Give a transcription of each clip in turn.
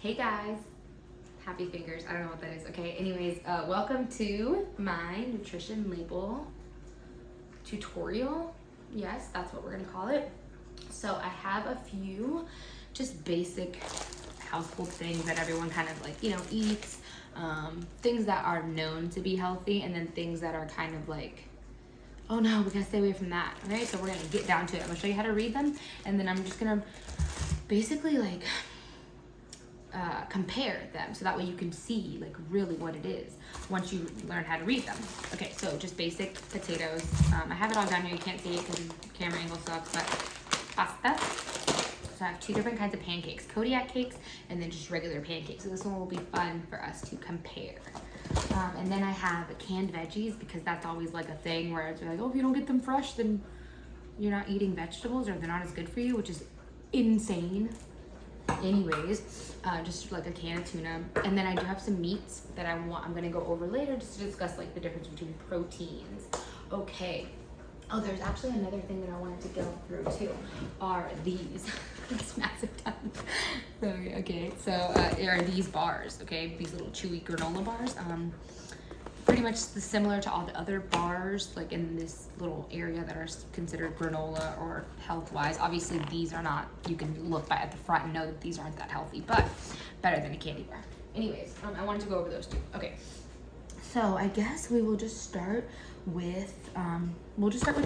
Hey guys, happy fingers. I don't know what that is. Okay, anyways, welcome to my nutrition label tutorial. Yes, that's what we're gonna call it. So I have a few just basic household things that everyone kind of eats, things that are known to be healthy, and then things that are kind of like, oh no, we gotta stay away from that. All right, so we're gonna get down to it. I'm gonna show you how to read them, and then I'm just gonna basically compare them so that way you can see like really what it is once you learn how to read them. Okay, so just basic potatoes. I have it all down here. You can't see it because the camera angle sucks, but pasta. So I have two different kinds of pancakes, Kodiak cakes and then just regular pancakes. So this one will be fun for us to compare. And then I have canned veggies because that's always like a thing where it's like, oh, if you don't get them fresh, then you're not eating vegetables or they're not as good for you, which is insane. Anyways, just like a can of tuna, and then I do have some meats that I'm gonna go over later just to discuss like the difference between proteins. Okay. Oh, there's actually another thing that I wanted to go through too. Are these? It's massive time. Sorry. Okay. So are these bars? Okay, these little chewy granola bars. Pretty much similar to all the other bars like in this little area that are considered granola or health-wise. Obviously these are not, you can look at the front and know that these aren't that healthy, but better than a candy bar. Anyways, I wanted to go over those two. Okay, so I guess we will just start with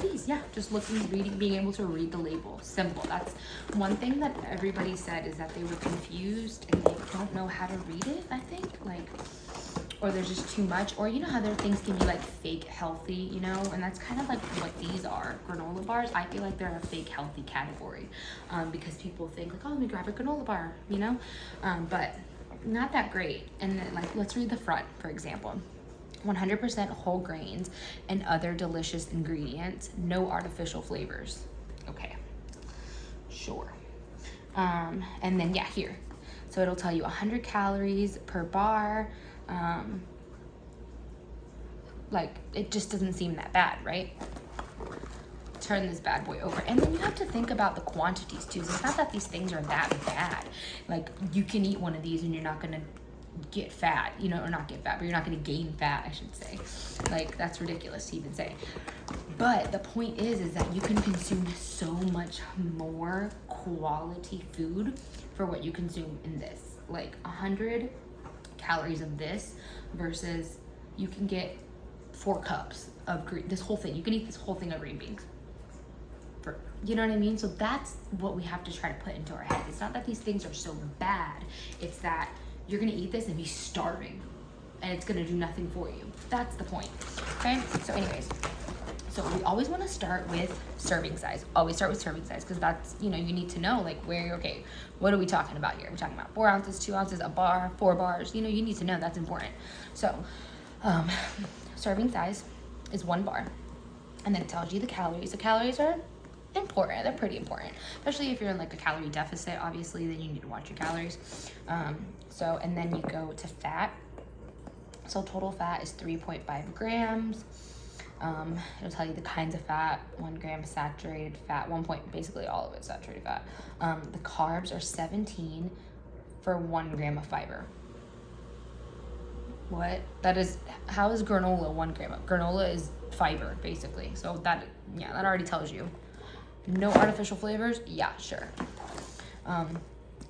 these. Yeah, just looking, reading, being able to read the label. Simple. That's one thing that everybody said, is that they were confused and they don't know how to read it, I think, or there's just too much, or you know how their things can be like fake healthy, you know, and that's kind of like what these are. Granola bars, I feel like they're a fake healthy category, because people think like, oh, let me grab a granola bar, you know, but not that great. And then let's read the front, for example. 100% whole grains and other delicious ingredients, no artificial flavors. Okay, sure. And then yeah, here, so it'll tell you 100 calories per bar. Like it just doesn't seem that bad, right? Turn this bad boy over, and then you have to think about the quantities too. It's not that these things are that bad. Like you can eat one of these and you're not gonna get fat, you know, or not get fat, but you're not gonna gain fat, I should say. Like that's ridiculous to even say. But the point is that you can consume so much more quality food for what you consume in this. Like 100 calories of this versus you can get 4 cups of this whole thing. You can eat this whole thing of green beans. You know what I mean? So that's what we have to try to put into our head. It's not that these things are so bad. It's that you're gonna eat this and be starving and it's gonna do nothing for you. That's the point, okay? So anyways, so we always wanna start with serving size. Always start with serving size because that's, you know, you need to know like where you're, okay, what are we talking about here? We're talking about 4 ounces, 2 ounces, a bar, 4 bars. You know, you need to know, that's important. So serving size is 1 bar, and then it tells you the calories. The calories are important. They're pretty important, especially if you're in like a calorie deficit. Obviously, then you need to watch your calories. And then you go to fat. So total fat is 3.5 grams. It'll tell you the kinds of fat. 1 gram saturated fat. Basically all of it saturated fat. The carbs are 17 for 1 gram of fiber. What? That is, how is granola 1 gram of? Granola is fiber, basically. So that already tells you. No artificial flavors? Yeah, sure.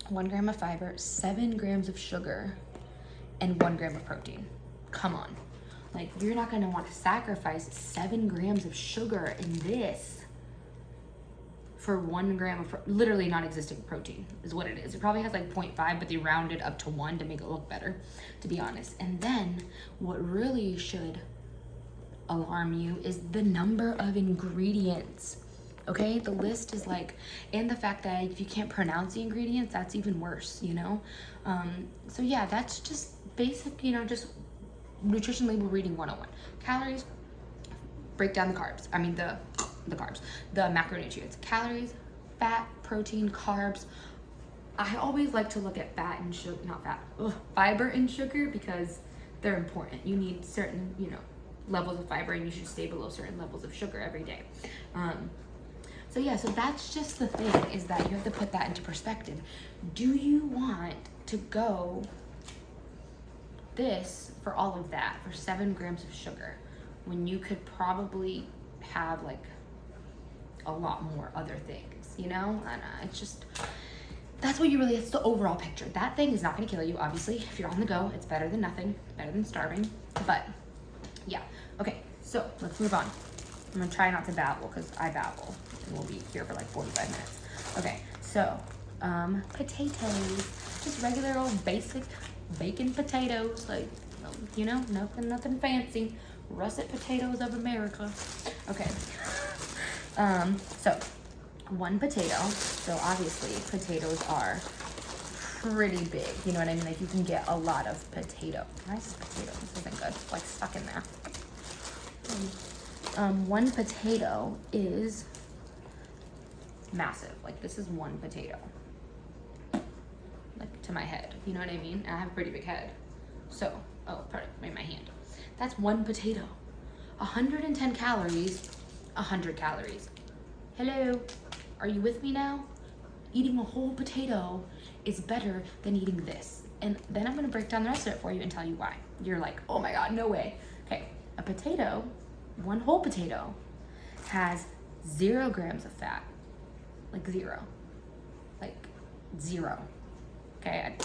1 gram of fiber, 7 grams of sugar, and 1 gram of protein. Come on. Like, you're not gonna want to sacrifice 7 grams of sugar in this for 1 gram of literally non-existent protein is what it is. It probably has like 0.5, but they rounded up to 1 to make it look better, to be honest. And then what really should alarm you is the number of ingredients. Okay, the list is like, and the fact that if you can't pronounce the ingredients, that's even worse, you know? So yeah, that's just basic, you know, just nutrition label reading 101. Calories, break down the carbs. I mean, the carbs, the macronutrients. Calories, fat, protein, carbs. I always like to look at fat and sugar, fiber and sugar because they're important. You need certain, you know, levels of fiber and you should stay below certain levels of sugar every day. So that's just the thing, is that you have to put that into perspective. Do you want to to go this for all of that for 7 grams of sugar when you could probably have like a lot more other things, you know? And it's just, that's what you really, it's the overall picture. That thing is not gonna kill you, obviously. If you're on the go, it's better than nothing, better than starving. But yeah, okay, so let's move on. I'm gonna try not to babble because I babble and we'll be here for like 45 minutes. Okay, so potatoes, just regular old basic bacon potatoes, like, you know, nothing fancy. Russet potatoes of America. Okay. So 1 potato. So obviously potatoes are pretty big. You know what I mean? Like you can get a lot of potato. Nice potato. This isn't good. It's like stuck in there. 1 potato is massive. Like this is 1 potato. Like to my head. You know what I mean? And I have a pretty big head. So, oh, pardon me, my hand. That's 1 potato. 110 calories, 100 calories. Hello, are you with me now? Eating a whole potato is better than eating this. And then I'm gonna break down the rest of it for you and tell you why. You're like, oh my God, no way. Okay, a potato, 1 whole potato, has 0 grams of fat. Like 0. Like 0. Okay,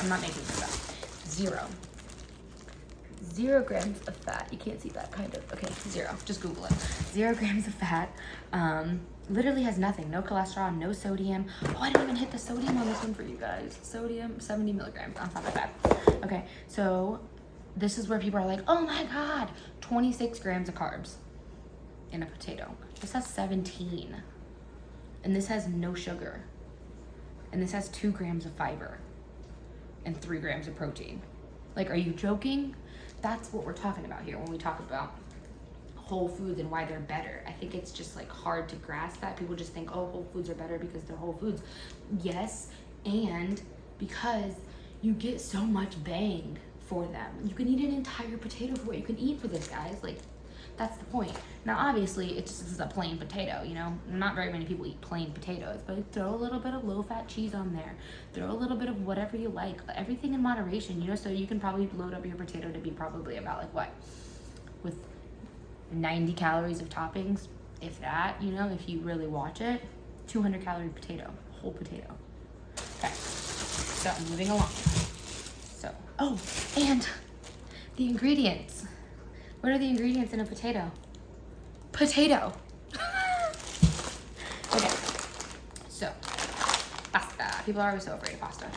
I'm not making this up. 0. 0 grams of fat. You can't see that, kind of. Okay, 0. Just Google it. 0 grams of fat. Literally has nothing. No cholesterol, no sodium. Oh, I didn't even hit the sodium on this one for you guys. Sodium, 70 milligrams. That's not that bad. Okay, so this is where people are like, oh my God, 26 grams of carbs in a potato. This has 17. And this has no sugar. And this has 2 grams of fiber and 3 grams of protein. Like, are you joking? That's what we're talking about here when we talk about whole foods and why they're better. I think it's just like hard to grasp that. People just think, oh, whole foods are better because they're whole foods. Yes, and because you get so much bang for them. You can eat an entire potato for what you can eat for this, guys. Like, that's the point. Now, obviously, it's just a plain potato, you know? Not very many people eat plain potatoes, but throw a little bit of low-fat cheese on there. Throw a little bit of whatever you like. Everything in moderation, you know? So you can probably load up your potato to be probably about, like, what? With 90 calories of toppings, if that, you know? If you really watch it. 200-calorie potato. Whole potato. Okay. So, moving along. So, oh, and the ingredients. What are the ingredients in a potato? Potato. Okay, so pasta. People are always so afraid of pasta.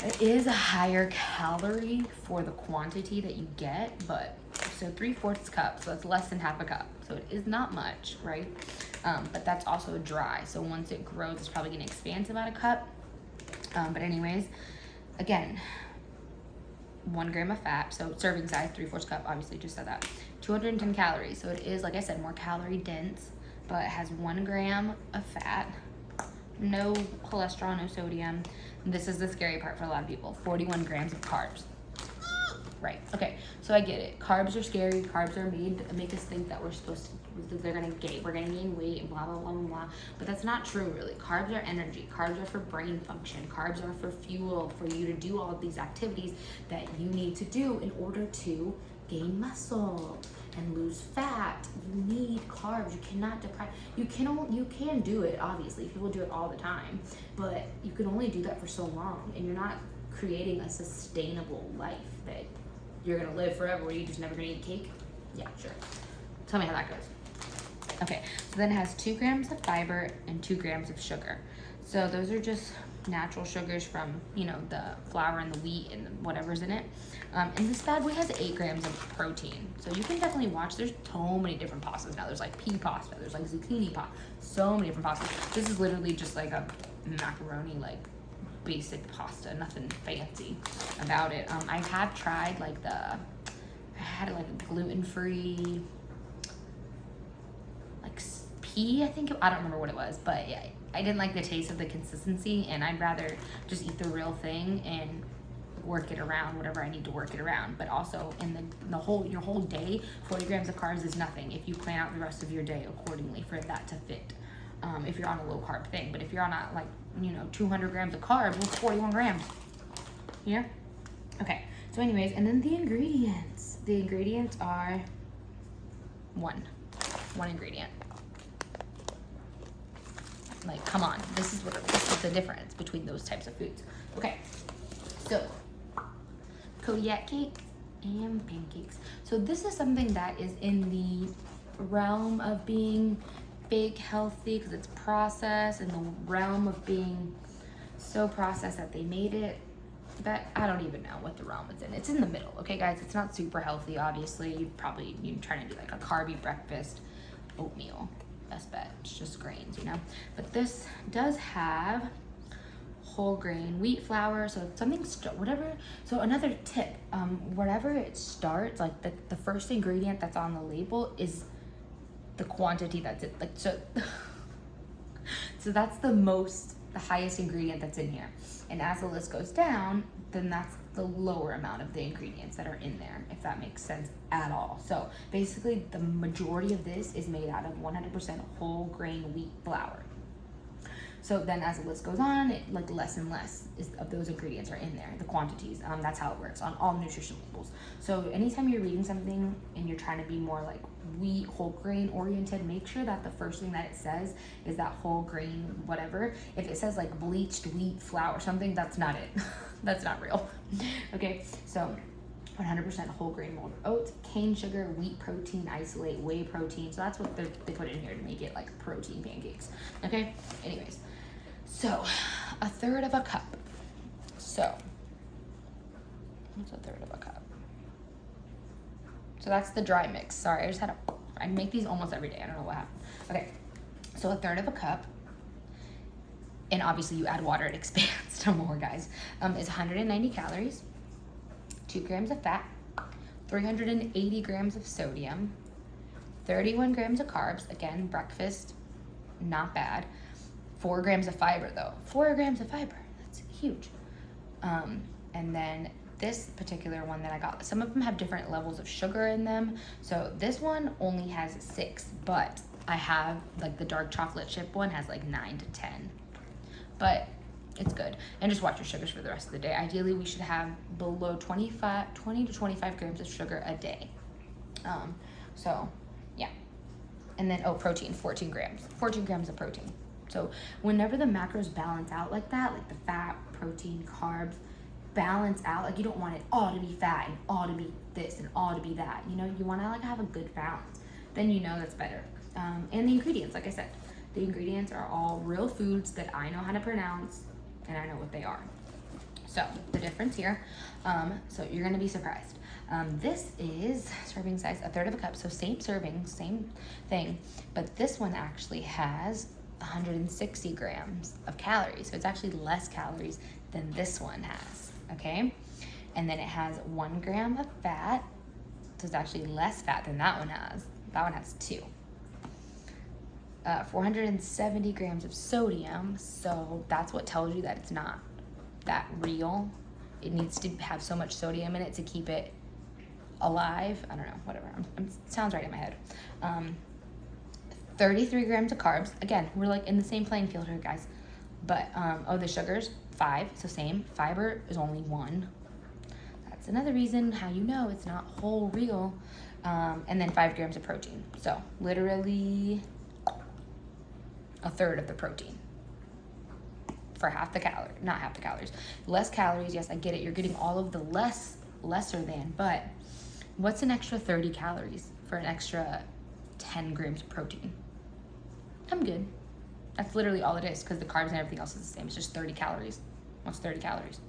It is a higher calorie for the quantity that you get, but so 3/4 cup, so it's less than half a cup. So it is not much, right? But that's also dry. So once it grows, it's probably gonna expand to about a cup. But anyways, again, 1 gram of fat, so serving size, 3/4 cup, obviously just said that. 210 calories, so it is, like I said, more calorie dense, but it has 1 gram of fat, no cholesterol, no sodium. This is the scary part for a lot of people, 41 grams of carbs. Right, okay, so I get it. Carbs are scary, carbs are made to make us think that we're supposed to, we're gonna gain weight and blah, blah, blah, blah, blah. But that's not true, really. Carbs are energy. Carbs are for brain function. Carbs are for fuel, for you to do all of these activities that you need to do in order to gain muscle and lose fat. You need carbs. You cannot deprive, you can do it, obviously. People do it all the time, but you can only do that for so long, and you're not creating a sustainable life that you're gonna live forever where you're just never gonna eat cake. Yeah, sure. Tell me how that goes. Okay, so then it has 2 grams of fiber and 2 grams of sugar. So those are just natural sugars from, you know, the flour and the wheat and whatever's in it. And this bad boy has 8 grams of protein. So you can definitely watch. There's so many different pastas now. There's like pea pasta, there's like zucchini pasta, so many different pastas. This is literally just like a macaroni, like basic pasta, nothing fancy about it. I have tried like I had like a gluten-free, like pea, I think, I don't remember what it was, but yeah, I didn't like the taste of the consistency, and I'd rather just eat the real thing and work it around, whatever I need to work it around. But also in your whole day, 40 grams of carbs is nothing if you plan out the rest of your day accordingly for that to fit. If you're on a low carb thing, but if you're on a, like, you know, 200 grams of carbs, well, 41 grams. Here? Okay, so anyways, and then the ingredients. The ingredients are one ingredient. Like, come on, this is the difference between those types of foods. Okay, so Kodiak cake and pancakes. So this is something that is in the realm of being big healthy because it's processed, in the realm of being so processed that they made it that I don't even know what the realm it's in. It's in the middle, okay guys? It's not super healthy, obviously. You're trying to do like a carby breakfast, oatmeal, best bet. It's just grains, you know? But this does have whole grain wheat flour, so if something whatever. So another tip, whatever it starts, like the first ingredient that's on the label is the quantity that's it. Like so so that's the highest ingredient that's in here. And as the list goes down, then that's the lower amount of the ingredients that are in there, if that makes sense at all. So basically the majority of this is made out of 100% whole grain wheat flour. So then as the list goes on, like less and less of those ingredients are in there, the quantities. That's how it works on all nutrition labels. So anytime you're reading something and you're trying to be more like wheat, whole grain oriented, make sure that the first thing that it says is that whole grain, whatever. If it says like bleached wheat flour, something, that's not it. That's not real. Okay, so 100% whole grain mold oats, cane sugar, wheat protein, isolate, whey protein. So that's what they put in here to make it like protein pancakes. Okay, anyways. So, 1/3 of a cup. So, what's 1/3 of a cup? So that's the dry mix. Sorry, I make these almost every day. I don't know what happened. Okay, so 1/3 of a cup. And obviously you add water, it expands to more, guys. Is 190 calories, 2 grams of fat, 380 grams of sodium, 31 grams of carbs. Again, breakfast, not bad. 4 grams of fiber though. 4 grams of fiber, that's huge. And then this particular one that I got, some of them have different levels of sugar in them. So this one only has 6, but I have like the dark chocolate chip one has like 9 to 10. But it's good. And just watch your sugars for the rest of the day. Ideally, we should have below 20 to 25 grams of sugar a day. So yeah. And then, protein, 14 grams. 14 grams of protein. So whenever the macros balance out like that, like the fat, protein, carbs, balance out, like you don't want it all to be fat and all to be this and all to be that. You know, you want to like have a good balance. Then you know that's better. And the ingredients, like I said, the ingredients are all real foods that I know how to pronounce and I know what they are. So the difference here, so you're gonna be surprised. This is serving size 1/3 of a cup, so same serving, same thing, but this one actually has 160 grams of calories. So it's actually less calories than this one has, okay? And then it has 1 gram of fat, so it's actually less fat than that one has. That one has 2. 470 grams of sodium, so that's what tells you that it's not that real. It needs to have so much sodium in it to keep it alive. I don't know, whatever. Sounds right in my head. 33 grams of carbs. Again, we're like in the same playing field here, guys. But, the sugars, 5, so same. Fiber is only 1. That's another reason how you know it's not whole real. And then 5 grams of protein. So literally 1/3 of the protein for half the calorie, not half the calories. Less calories, yes, I get it. You're getting all of the lesser than, but what's an extra 30 calories for an extra 10 grams of protein? I'm good. That's literally all it is because the carbs and everything else is the same. It's just 30 calories. What's 30 calories?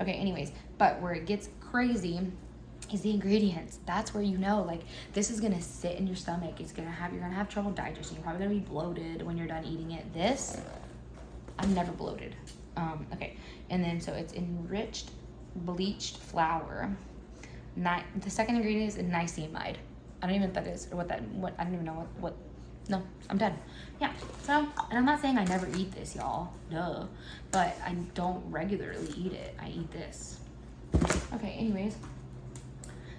Okay, anyways, but where it gets crazy is the ingredients. That's where you know, like, this is gonna sit in your stomach. You're gonna have trouble digesting. You're probably gonna be bloated when you're done eating it. This, I'm never bloated. Okay, and then so it's enriched bleached flour. The second ingredient is niacinamide. I don't even know what that is or I don't even know what. No, I'm done. Yeah, so, and I'm not saying I never eat this, y'all, duh, but I don't regularly eat it. I eat this. Okay, anyways,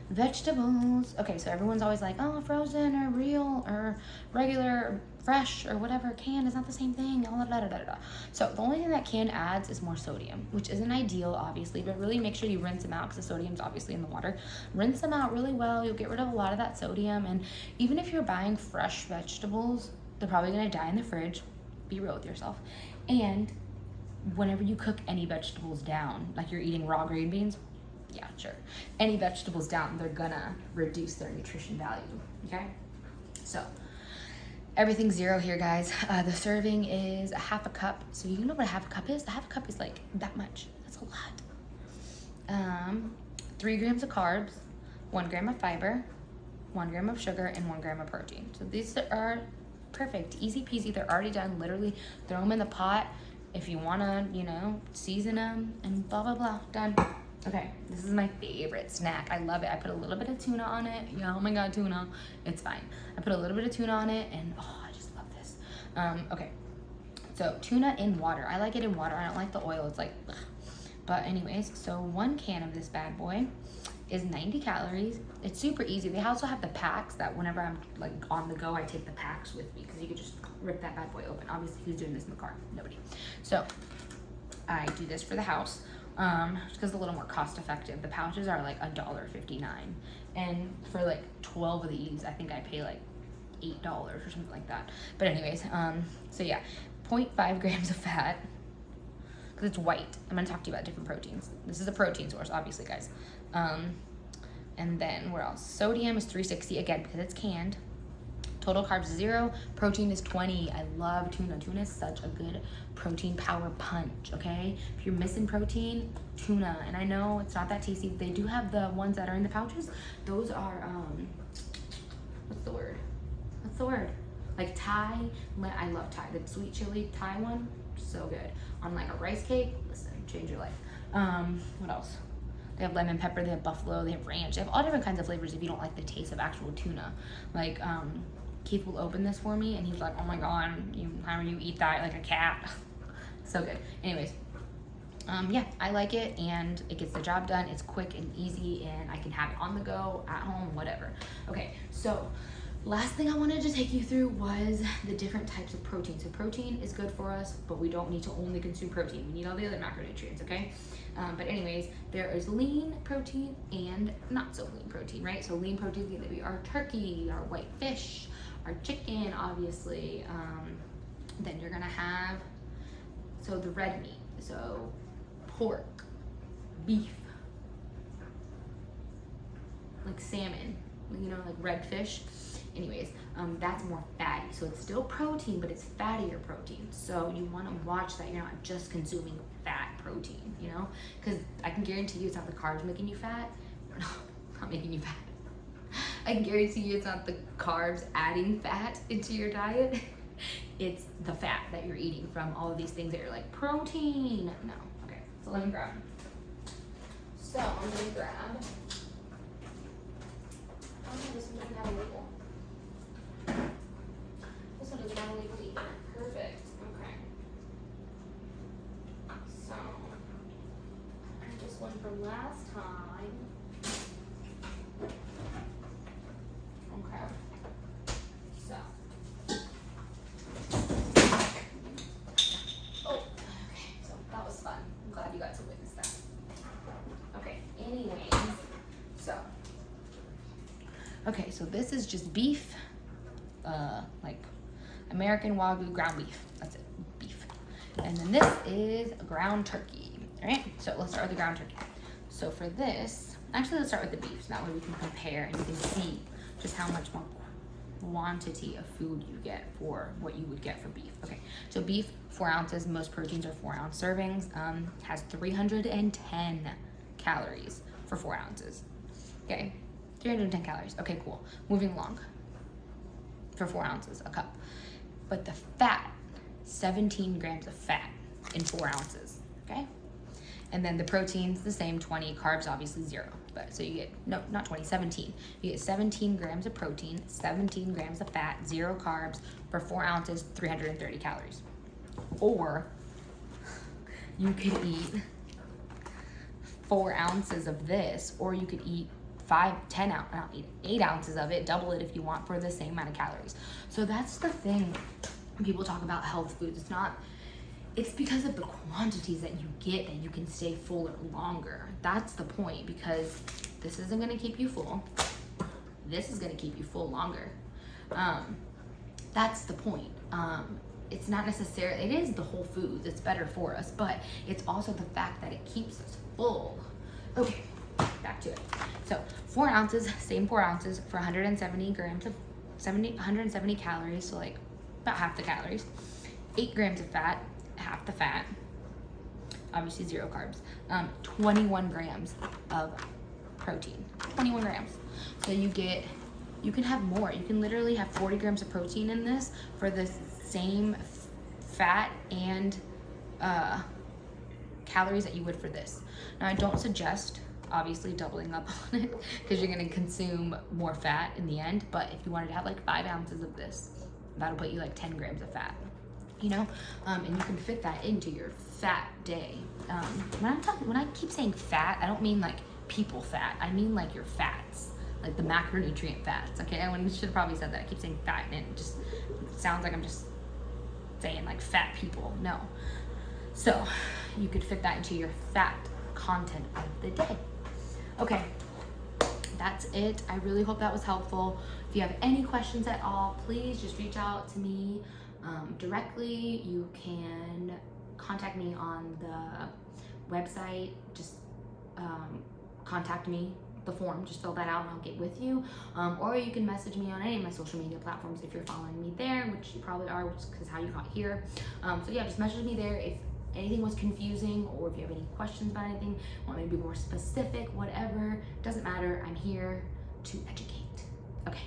Vegetables. Okay, so everyone's always like, oh, frozen or real or regular or fresh or whatever. Canned is not the same thing. Blah, blah, blah, blah, blah. So the only thing that canned adds is more sodium, which isn't ideal, obviously, but really make sure you rinse them out because the sodium's obviously in the water. Rinse them out really well. You'll get rid of a lot of that sodium. And even if you're buying fresh vegetables, they're probably going to die in the fridge. Be real with yourself. And whenever you cook any vegetables down, like you're eating raw green beans, yeah, sure. Any vegetables down, they're gonna reduce their nutrition value, okay? So, everything's zero here, guys. The serving is a half a cup. So you know what a half a cup is? A half a cup is like that much. That's a lot. 3 grams of carbs, 1 gram of fiber, 1 gram of sugar, and 1 gram of protein. So these are perfect, easy peasy. They're already done. Literally throw them in the pot if you wanna, you know, season them and blah, blah, blah, done. Okay, this is my favorite snack. I love it. I put a little bit of tuna on it. Yeah, oh my God, tuna. It's fine. I put a little bit of tuna on it, and oh, I just love this. Okay, so tuna in water. I like it in water. I don't like the oil. It's like, ugh. But anyways, so 1 can of this bad boy is 90 calories. It's super easy. They also have the packs that whenever I'm like on the go, I take the packs with me because you could just rip that bad boy open. Obviously, who's doing this in the car? Nobody. So I do this for the house. Just because it's a little more cost effective. The pouches are like $1.59, and for like 12 of these, I think I pay like $8 or something like that. But anyways, so yeah, 0.5 grams of fat because it's white. I'm gonna talk to you about different proteins. This is a protein source, obviously, guys. And then where else? Sodium is 360 again because it's canned. Total carbs 0, protein is 20. I love tuna. Tuna is such a good protein power punch, okay? If you're missing protein, tuna. And I know it's not that tasty. They do have the ones that are in the pouches. Those are, what's the word? What's the word? Like Thai. I love Thai. The sweet chili Thai one, so good. On like a rice cake, listen, change your life. What else? They have lemon pepper, they have buffalo, they have ranch. They have all different kinds of flavors if you don't like the taste of actual tuna. Like, Keith will open this for me, and he's like, oh my God, how do you eat that like a cat? So good. Anyways, yeah, I like it, and it gets the job done. It's quick and easy, and I can have it on the go, at home, whatever. Okay, so last thing I wanted to take you through was the different types of protein. So protein is good for us, but we don't need to only consume protein. We need all the other macronutrients, okay? But anyways, there is lean protein and not so lean protein, right? So lean protein is gonna be our turkey, our white fish, our chicken, obviously. Then you're gonna have, so the red meat, so pork, beef, like salmon, you know, like red fish. Anyways, that's more fatty. So it's still protein, but it's fattier protein. So you wanna watch that you're not just consuming fat protein, you know? Because I can guarantee you it's not the carbs making you fat. No, not making you fat. I can guarantee you it's not the carbs adding fat into your diet. It's the fat that you're eating from all of these things that you're like, protein. No, okay, so let me grab. So I'm gonna grab, oh no, this one doesn't have a label. This one doesn't have a label either. Perfect, okay. So, I just one from last time. Okay. So. Oh, okay. So that was fun. I'm glad you got to witness that. Okay. Anyways, so. Okay, so this is just beef, like American Wagyu ground beef. That's it, beef. And then this is ground turkey. All right. So let's start with the ground turkey. So for this, actually, let's start with the beef. So that way we can compare and you can see just how much more quantity of food you get for what you would get for beef. Okay, so beef, 4 ounces, most proteins are 4-ounce servings, has 310 calories for 4 ounces. Okay, 310 calories. Okay, cool. Moving along. For 4 ounces, a cup. But the fat, 17 grams of fat in 4 ounces. Okay, and then the protein's the same, 20, carbs obviously 0. But so you get, no, not 20, 17. You get 17 grams of protein, 17 grams of fat, 0 carbs for 4 ounces, 330 calories. Or you could eat 4 ounces of this, or you could eat I'll eat 8 ounces of it, double it if you want, for the same amount of calories. So that's the thing when people talk about health foods. It's because of the quantities that you get that you can stay fuller longer. That's the point, because this isn't gonna keep you full. This is gonna keep you full longer. That's the point. It's not necessarily, it is the whole foods, it's better for us, but it's also the fact that it keeps us full. Okay, back to it. So 4 ounces, same 4 ounces for 170 calories, so like about half the calories. 8 grams of fat, half the fat, obviously 0 carbs. 21 grams of protein, 21 grams. So you can have more. You can literally have 40 grams of protein in this for the same fat and calories that you would for this. Now, I don't suggest obviously doubling up on it, because you're gonna consume more fat in the end, but if you wanted to have like 5 ounces of this, that'll put you like 10 grams of fat, you know? And you can fit that into your fat day. When I keep saying fat, I don't mean like people fat, I mean like your fats, like the macronutrient fats, okay? I should have probably said that. I keep saying fat and it just sounds like I'm just saying like fat people. No. So you could fit that into your fat content of the day. Okay, that's it. I really hope that was helpful. If you have any questions at all, please just reach out to me directly. You can contact me on the website. Just contact me, the form, just fill that out and I'll get with you. Or you can message me on any of my social media platforms if you're following me there, which you probably are, which is how you got here. So yeah, just message me there if anything was confusing, or if you have any questions about anything, want me to be more specific, whatever, doesn't matter. I'm here to educate. Okay.